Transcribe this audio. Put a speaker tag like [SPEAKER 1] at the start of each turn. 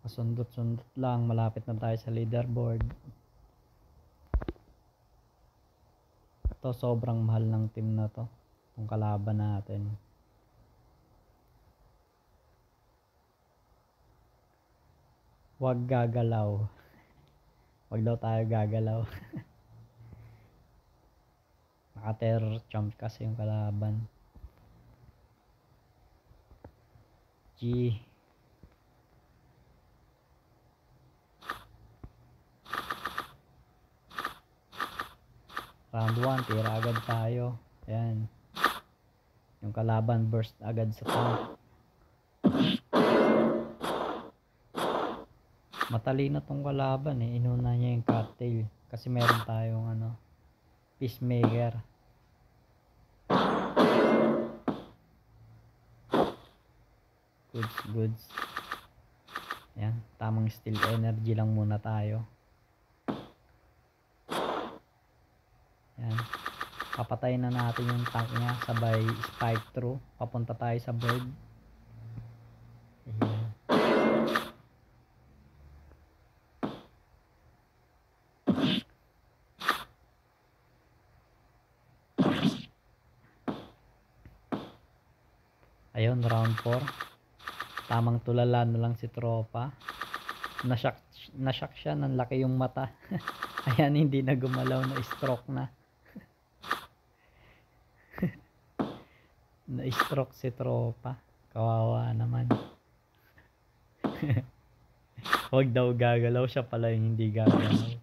[SPEAKER 1] Pasundot-sundot lang, malapit na tayo sa leaderboard. Ito sobrang mahal ng team na to, itong kalaban natin. Huwag gagalaw. Huwag daw tayo gagalaw. Naka-terror champ kasi yung kalaban. G. Round 1, tira agad tayo. Ayan. Yung kalaban burst agad sa tank. Matalino tong kalaban eh. Inuna niya yung cocktail. Kasi meron tayong peacemaker. Goods. Ayan. Tamang steel energy lang muna tayo. Ayan. Papatayin na natin yung tank niya. Sabay spike through. Papunta tayo sa bird. Ayan. Ayun, round 4. Tamang tulala na lang si tropa. Nashock siya, ng laki yung mata. Ayan, hindi na gumalaw, na stroke na. Na stroke si tropa. Kawawa naman. Huwag daw gagalaw, siya pala yung hindi gagalaw.